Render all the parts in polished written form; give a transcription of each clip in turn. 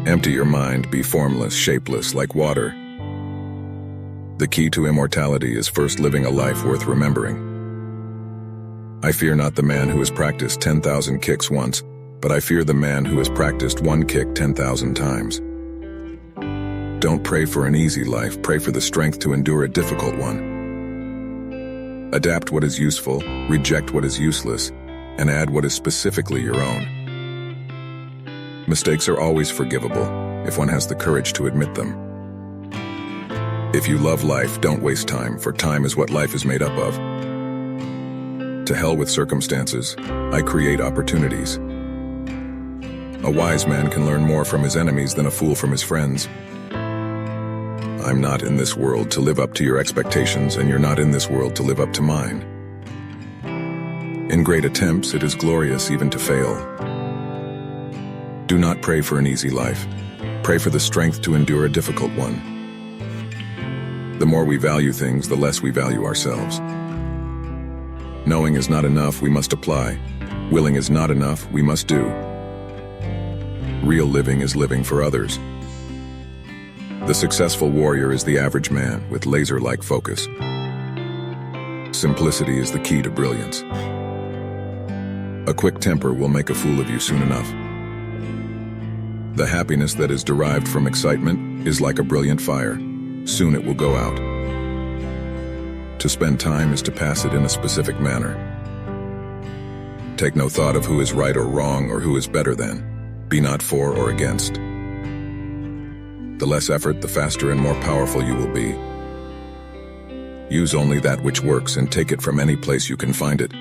Empty your mind, be formless, shapeless, like water. The key to immortality is first living a life worth remembering. I fear not the man who has practiced 10,000 kicks once, but I fear the man who has practiced one kick 10,000 times. Don't pray for an easy life, pray for the strength to endure a difficult one. Adapt what is useful, reject what is useless, and add what is specifically your own. Mistakes are always forgivable, if one has the courage to admit them. If you love life, don't waste time, for time is what life is made up of. To hell with circumstances, I create opportunities. A wise man can learn more from his enemies than a fool from his friends. I'm not in this world to live up to your expectations, and you're not in this world to live up to mine. In great attempts, it is glorious even to fail. Do not pray for an easy life. Pray for the strength to endure a difficult one. The more we value things, the less we value ourselves. Knowing is not enough, we must apply. Willing is not enough, we must do. Real living is living for others. The successful warrior is the average man with laser-like focus. Simplicity is the key to brilliance. A quick temper will make a fool of you soon enough. The happiness that is derived from excitement is like a brilliant fire. Soon it will go out. To spend time is to pass it in a specific manner. Take no thought of who is right or wrong or who is better than. Be not for or against. The less effort, the faster and more powerful you will be. Use only that which works and take it from any place you can find it.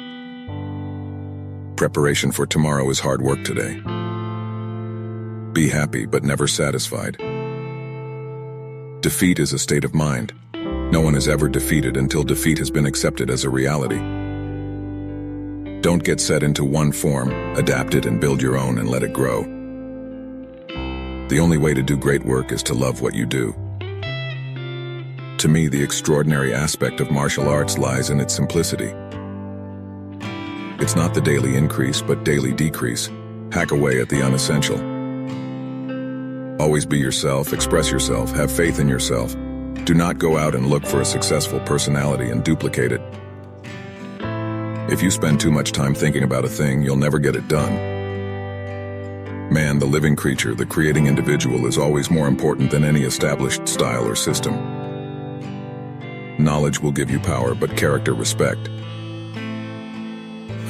Preparation for tomorrow is hard work today. Be happy but never satisfied. Defeat is a state of mind. No one is ever defeated until defeat has been accepted as a reality. Don't get set into one form, adapt it and build your own and let it grow. The only way to do great work is to love what you do. To me, the extraordinary aspect of martial arts lies in its simplicity. It's not the daily increase, but daily decrease. Hack away at the unessential. Always be yourself, express yourself, have faith in yourself. Do not go out and look for a successful personality and duplicate it. If you spend too much time thinking about a thing, you'll never get it done. Man, the living creature, the creating individual, is always more important than any established style or system. Knowledge will give you power, but character respect.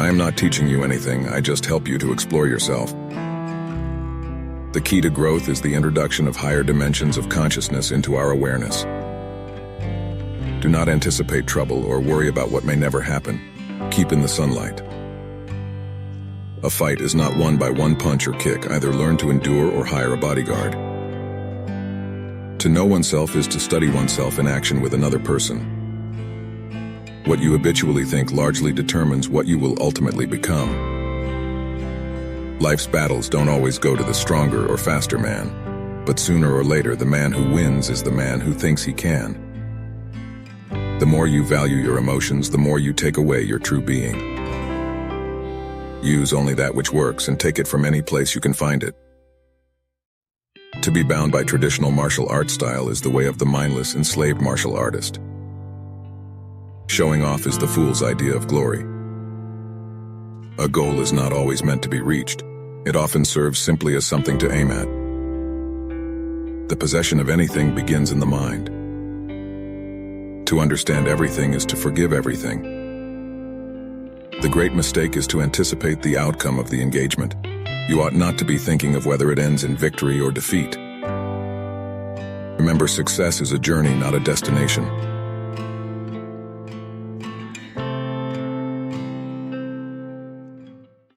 I am not teaching you anything, I just help you to explore yourself. The key to growth is the introduction of higher dimensions of consciousness into our awareness. Do not anticipate trouble or worry about what may never happen. Keep in the sunlight. A fight is not won by one punch or kick. Either learn to endure or hire a bodyguard. To know oneself is to study oneself in action with another person. What you habitually think largely determines what you will ultimately become. Life's battles don't always go to the stronger or faster man, but sooner or later the man who wins is the man who thinks he can. The more you value your emotions, the more you take away your true being. Use only that which works and take it from any place you can find it. To be bound by traditional martial art style is the way of the mindless, enslaved martial artist. Showing off is the fool's idea of glory. A goal is not always meant to be reached. It often serves simply as something to aim at. The possession of anything begins in the mind. To understand everything is to forgive everything. The great mistake is to anticipate the outcome of the engagement. You ought not to be thinking of whether it ends in victory or defeat. Remember, success is a journey, not a destination.